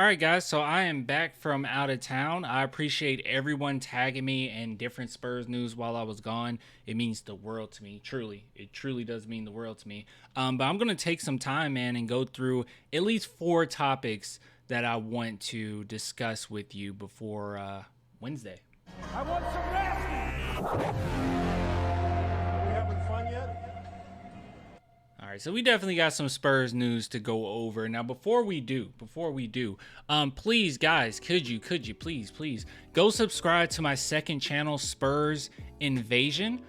All right, guys, so I am back from out of town. I appreciate everyone tagging me in different Spurs news while I was gone. It means the world to me, truly. It truly does mean the world to me. But I'm going to take some time, man, and go through at least 4 topics that I want to discuss with you before Wednesday. I want some nasty. Are we having fun yet? All right, so we definitely got some Spurs news to go over. Now, before we do, please, guys, could you please go subscribe to my second channel, Spurs Invasion.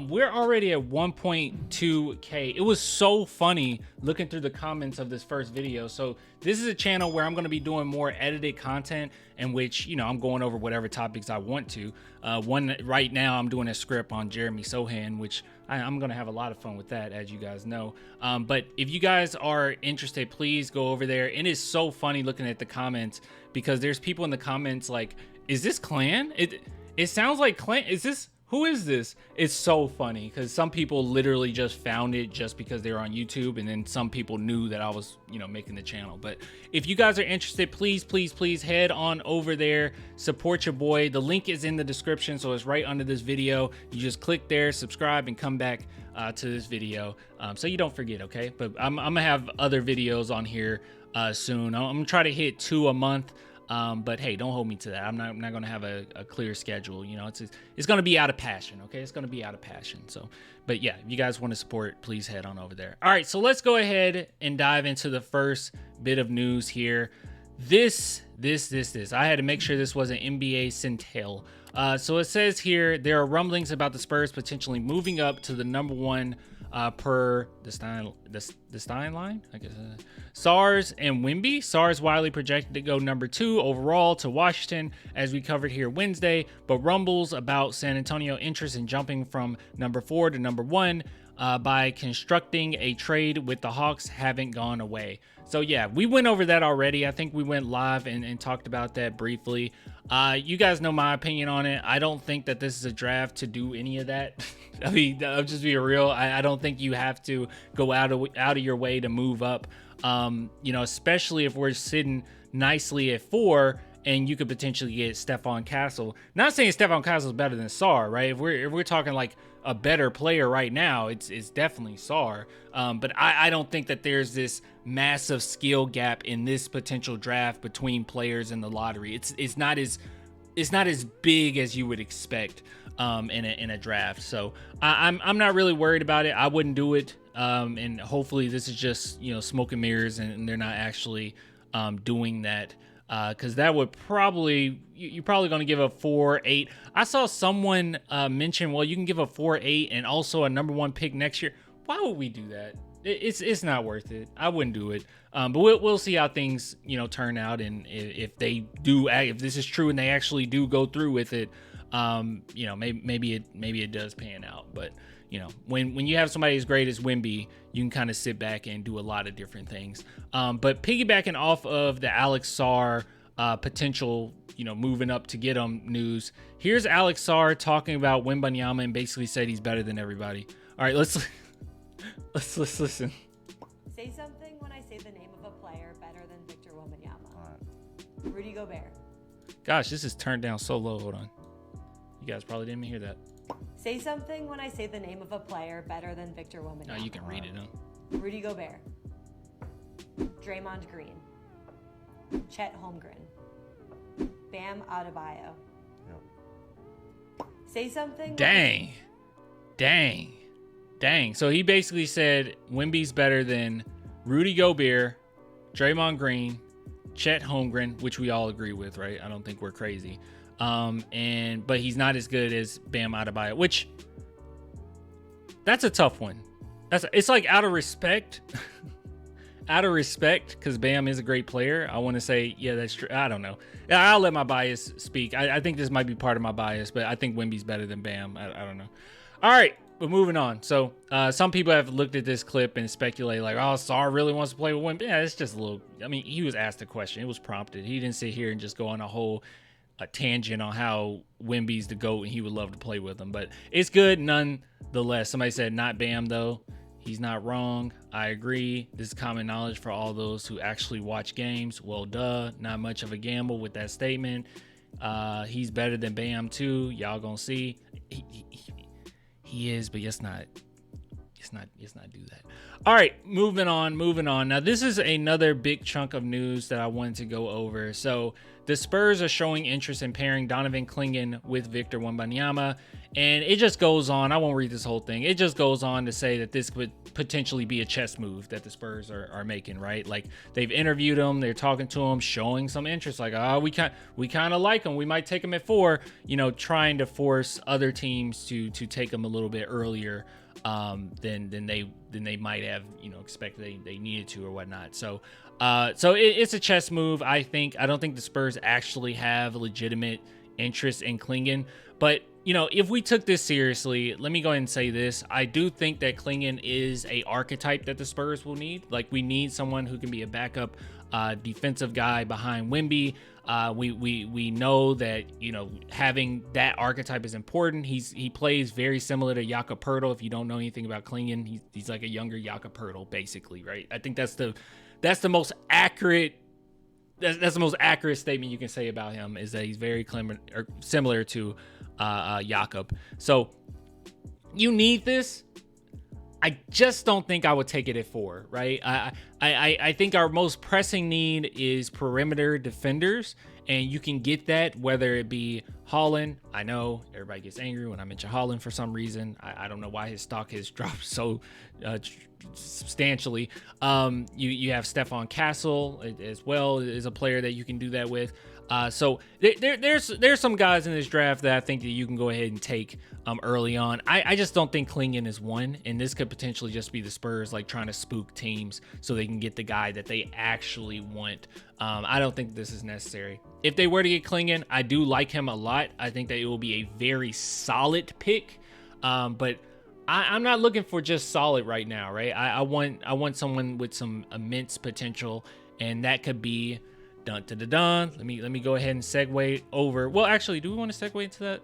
We're already at 1.2K. It was so funny looking through the comments of this first video. So this is a channel where I'm going to be doing more edited content in which, I'm going over whatever topics I want to. Right now, I'm doing a script on Jeremy Sohan, which I'm going to have a lot of fun with that, as you guys know. But if you guys are interested, please go over there. It is so funny looking at the comments because there's people in the comments like, is this Clan? It sounds like Clan. Who is this? It's so funny because some people literally just found it just because they were on YouTube, and then some people knew that I was, making the channel. But if you guys are interested, please head on over there, support your boy. The link is in the description, so it's right under this video. You just click there, subscribe, and come back to this video, so you don't forget, okay? But I'm gonna have other videos on here soon. I'm gonna try to hit 2 a month. But hey, don't hold me to that. I'm not gonna have a clear schedule. It's gonna be out of passion. Okay, it's gonna be out of passion. So, but yeah, if you guys want to support, please head on over there. All right, so let's go ahead and dive into the first bit of news here. This. I had to make sure this was an NBA Centel. So it says here there are rumblings about the Spurs potentially moving up to the number 1 per the Stein line, I guess. Sarr and Wemby. Sarr widely projected to go number 2 overall to Washington, as we covered here Wednesday, but rumbles about San Antonio interest in jumping from number 4 to number 1 by constructing a trade with the Hawks haven't gone away. So yeah, we went over that already. I think we went live and talked about that briefly. You guys know my opinion on it. I don't think that this is a draft to do any of that. I mean, I'll just be real. I don't think you have to go out of your way to move up. Especially if we're sitting nicely at 4 and you could potentially get Stephon Castle. Not saying Stephon Castle is better than Sarr, right? If we're talking like a better player right now, it's definitely Sarr. But I don't think that there's this massive skill gap in this potential draft between players in the lottery. It's not as big as you would expect in a draft. So I'm not really worried about it. I wouldn't do it. And hopefully this is just smoke and mirrors, and they're not actually doing that. Because that would you're probably going to give a 4-8. I saw someone mention, well, you can give a 4-8 and also a number 1 pick next year. Why would we do that? It's not worth it. I wouldn't do it. But we'll see how things turn out, and if they do, if this is true and they actually do go through with it, maybe it does pan out. But when you have somebody as great as Wemby, you can kind of sit back and do a lot of different things. But piggybacking off of the Alex Sarr potential, moving up to get him news, here's Alex Sarr talking about Wembanyama and basically said he's better than everybody. All right, let's listen. Say something when I say the name of a player better than Victor Wembanyama. Rudy Gobert. Gosh, this is turned down so low. Hold on. You guys probably didn't even hear that. Say something when I say the name of a player better than Victor Wembanyama. No, you can read it, huh? Rudy Gobert. Draymond Green. Chet Holmgren. Bam Adebayo. Yep. Say something. Dang. So he basically said Wemby's better than Rudy Gobert, Draymond Green, Chet Holmgren, which we all agree with, right? I don't think we're crazy. But he's not as good as Bam Adebayo, which that's a tough one. It's like out of respect, because Bam is a great player. I want to say, yeah, that's true. I don't know. I'll let my bias speak. I think this might be part of my bias, but I think Wemby's better than Bam. I don't know. All right, but moving on. So some people have looked at this clip and speculate like, oh, Sarr really wants to play with Wemby. Yeah, it's just a little. I mean, he was asked a question. It was prompted. He didn't sit here and just go on a whole tangent on how Wemby's the GOAT and he would love to play with him. But it's good nonetheless. Somebody said not Bam though. He's not wrong. I agree. This is common knowledge for all those who actually watch games. Well, duh. Not much of a gamble with that statement. He's better than Bam too. Y'all gonna see. He is, but let's not do that. All right, moving on. Now, this is another big chunk of news that I wanted to go over. So the Spurs are showing interest in pairing Donovan Clingan with Victor Wembanyama, and it just goes on. I won't read this whole thing. It just goes on to say that this could potentially be a chess move that the Spurs are making, right? Like, they've interviewed him, they're talking to him, showing some interest, like, oh, we kind of like him, we might take him at 4, trying to force other teams to take him a little bit earlier than they might have expected they needed to or whatnot. So it's a chess move. I don't think the Spurs actually have legitimate interest in Clingan, but if we took this seriously, let me go ahead and say this. I do think that Clingan is a archetype that the Spurs will need. Like, we need someone who can be a backup defensive guy behind Wemby. We know that having that archetype is important. He plays very similar to Jakob Poeltl. If you don't know anything about Clingan, he's like a younger Jakob Poeltl, basically, right? I think that's the most accurate. That's the most accurate statement you can say about him, is that he's very similar to Jakob. So you need this. I just don't think I would take it at 4, right? I think our most pressing need is perimeter defenders, and you can get that whether it be Holland. I know everybody gets angry when I mention Holland for some reason. I don't know why his stock has dropped so substantially. You have Stephon Castle as well, is a player that you can do that with. So there's some guys in this draft that I think that you can go ahead and take early on. I just don't think Clingan is one, and this could potentially just be the Spurs like trying to spook teams so they can get the guy that they actually want. I don't think this is necessary. If they were to get Clingan, I do like him a lot. I think that it will be a very solid pick, but I'm not looking for just solid right now, right? I want someone with some immense potential, and that could be dun. Let me go ahead and segue over. Well, actually, do we want to segue into that?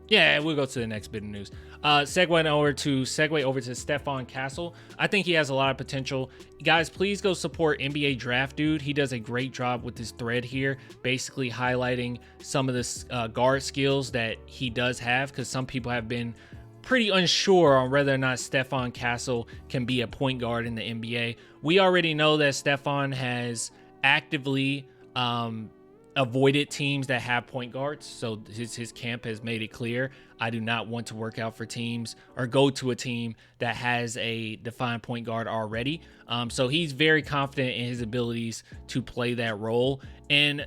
Yeah, we'll go to the next bit of news. Segue over to Stephon Castle. I think he has a lot of potential. Guys, please go support NBA Draft Dude. He does a great job with this thread here, basically highlighting some of the guard skills that he does have, because some people have been pretty unsure on whether or not Stephon Castle can be a point guard in the NBA. We already know that Stephon has actively avoided teams that have point guards, so his camp has made it clear, I do not want to work out for teams or go to a team that has a defined point guard already. So he's very confident in his abilities to play that role. And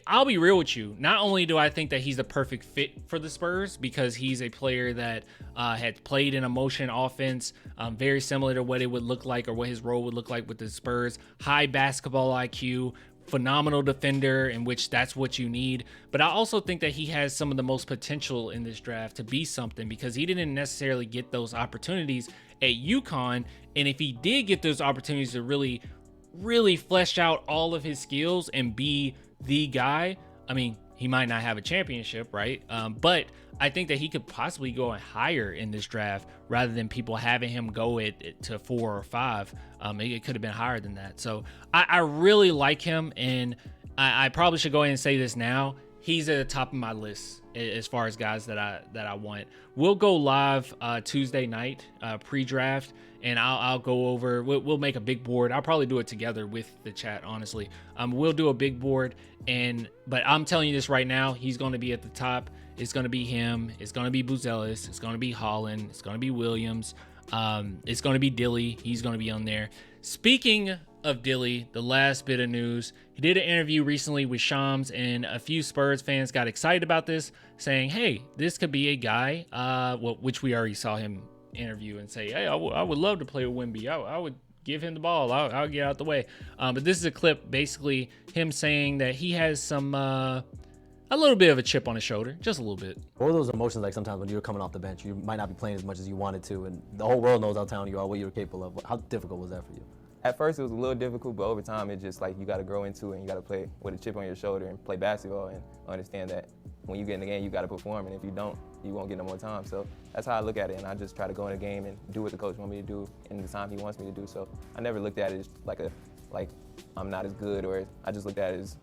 I'll be real with you, not only do I think that he's the perfect fit for the Spurs, because he's a player that had played in a motion offense, very similar to what it would look like or what his role would look like with the Spurs, high basketball IQ, phenomenal defender, in which that's what you need. But I also think that he has some of the most potential in this draft to be something, because he didn't necessarily get those opportunities at UConn. And if he did get those opportunities to really flesh out all of his skills and be the guy, I mean, he might not have a championship, right? But I think that he could possibly go higher in this draft rather than people having him go to 4 or 5. It could have been higher than that. So I really like him, and I probably should go ahead and say this now. He's at the top of my list as far as guys that I want. We'll go live Tuesday night pre-draft, and I'll go over. We'll make a big board. I'll probably do it together with the chat, honestly. We'll do a big board, but I'm telling you this right now, he's going to be at the top. It's going to be him. It's going to be Buzelis. It's going to be Holland. It's going to be Williams. It's going to be Dilly. He's going to be on there. Speaking of Dilly, the last bit of news, he did an interview recently with Shams, and a few Spurs fans got excited about this, saying, hey, this could be a guy, which we already saw him interview and say, hey, I would love to play with Wemby. I would give him the ball. I'll get out the way. But this is a clip, basically him saying that he has some a little bit of a chip on his shoulder, just a little bit. What were those emotions like sometimes when you were coming off the bench? You might not be playing as much as you wanted to, and the whole world knows how talented you are, what you were capable of. How difficult was that for you? At first it was a little difficult, but over time it's just like you got to grow into it, and you got to play with a chip on your shoulder and play basketball and understand that when you get in the game, you got to perform, and if you don't, you won't get no more time. So that's how I look at it, and I just try to go in the game and do what the coach wants me to do in the time he wants me to do. So I never looked at it as like I'm not as good, or I just looked at it as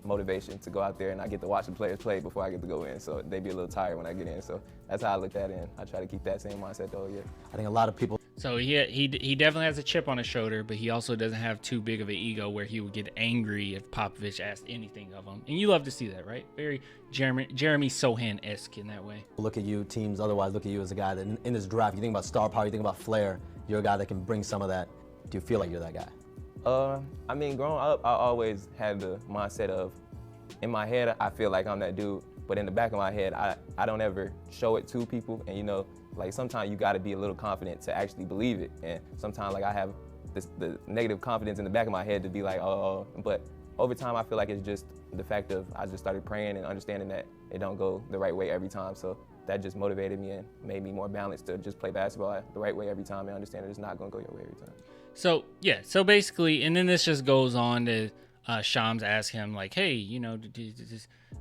motivation to go out there and I get to watch the players play before I get to go in. So they be a little tired when I get in. So that's how I looked at it, and I try to keep that same mindset the whole year. I think a lot of people. So he definitely has a chip on his shoulder, but he also doesn't have too big of an ego where he would get angry if Popovich asked anything of him. And you love to see that, right? Very Jeremy Sohan-esque in that way. Look at you, teams otherwise look at you as a guy that in this draft, you think about star power, you think about flair, you're a guy that can bring some of that. Do you feel like you're that guy? I mean, growing up, I always had the mindset of, in my head, I feel like I'm that dude, but in the back of my head, I don't ever show it to people. And you know, like sometimes you gotta be a little confident to actually believe it. And sometimes like I have the negative confidence in the back of my head to be like, oh, but over time I feel like it's just the fact of I just started praying and understanding that it don't go the right way every time. So that just motivated me and made me more balanced to just play basketball the right way every time and understand that it's not gonna go your way every time. So yeah, so basically, and then this just goes on to Shams ask him like, hey, you know,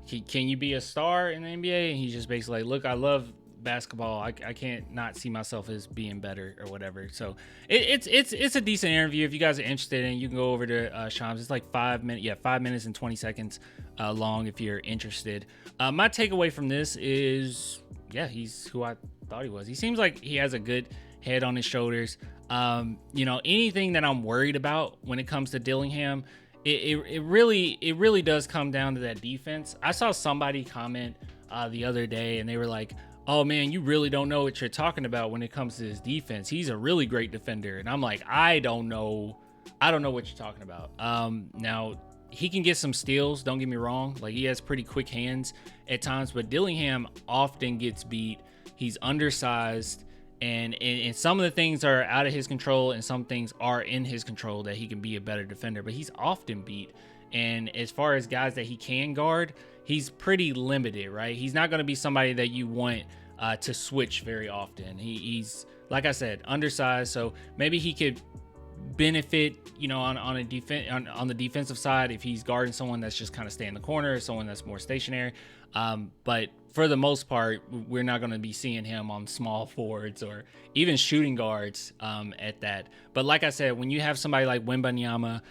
can you be a star in the NBA? And he's just basically like, look, I love basketball. I can't not see myself as being better or whatever. So it's a decent interview. If you guys are interested in it, you can go over to Shams. It's like 5 minutes and 20 seconds long if you're interested. My takeaway from this is, yeah, he's who I thought he was. He seems like he has a good head on his shoulders. You know, anything that I'm worried about when it comes to Dillingham, it really does come down to that defense. I saw somebody comment the other day and they were like, oh man, you really don't know what you're talking about when it comes to his defense. He's a really great defender. And I'm like, I don't know what you're talking about. Now he can get some steals, don't get me wrong. Like he has pretty quick hands at times, but Dillingham often gets beat. He's undersized. And some of the things are out of his control and some things are in his control that he can be a better defender, but he's often beat. And as far as guys that he can guard, he's pretty limited, right? He's not going to be somebody that you want to switch very often. He's, like I said, undersized, so maybe he could benefit, you know, on the defensive side if he's guarding someone that's just kind of stay in the corner, someone that's more stationary. But for the most part, we're not going to be seeing him on small forwards or even shooting guards at that. But like I said, when you have somebody like Wemby,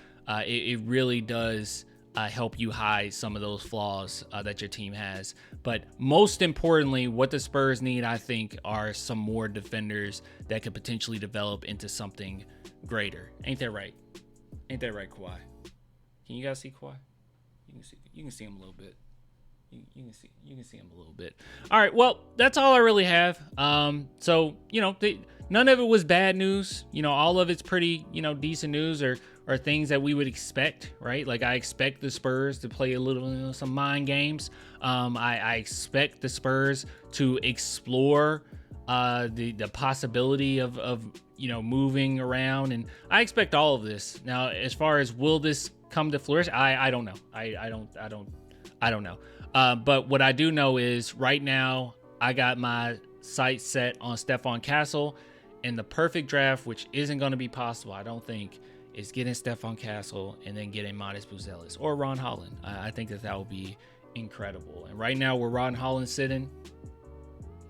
it really does help you hide some of those flaws that your team has. But most importantly, what the Spurs need, I think, are some more defenders that could potentially develop into something greater. Ain't that right? Ain't that right, Kawhi? Can you guys see Kawhi? You can see him a little bit. You can see him a little bit. All right, well, that's all I really have. So, you know, none of it was bad news. You know, all of it's pretty, you know, decent news or things that we would expect, right? Like I expect the Spurs to play a little, you know, some mind games. I expect the Spurs to explore the possibility of you know, moving around, and I expect all of this. Now, as far as will this come to flourish, I don't know. I don't know. But what I do know is right now I got my sights set on Stephon Castle, and the perfect draft, which isn't going to be possible, I don't think, is getting Stephon Castle and then getting Modest Buzelis or Ron Holland. I think that will be incredible. And right now where Ron Holland's sitting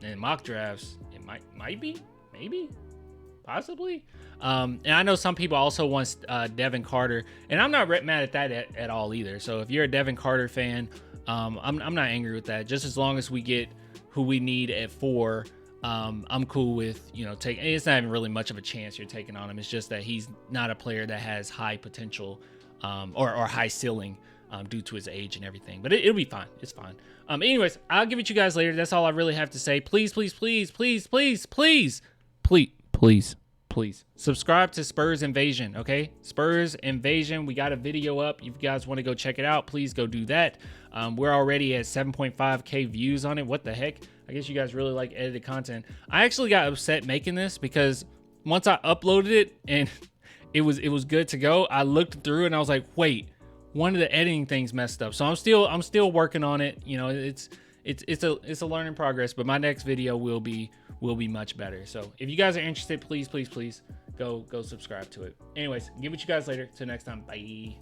in mock drafts, it might be, maybe, possibly. And I know some people also want Devin Carter, and I'm not mad at that at all either. So if you're a Devin Carter fan, I'm not angry with that. Just as long as we get who we need at 4, I'm cool with, you know, taking. It's not even really much of a chance you're taking on him. It's just that he's not a player that has high potential or high ceiling due to his age and everything. But it'll be fine. It's fine. Anyways, I'll give it to you guys later. That's all I really have to say. Please subscribe to Spurs Invasion, okay? Spurs Invasion, we got a video up. If you guys want to go check it out, please go do that. We're already at 7.5K views on it. What the heck? I guess you guys really like edited content. I actually got upset making this because once I uploaded it and it was good to go, I looked through and I was like, wait, one of the editing things messed up. So I'm still working on it. You know, it's a learning progress, but my next video will be much better. So if you guys are interested, please go subscribe to it. Anyways, get with you guys later. Till next time. Bye.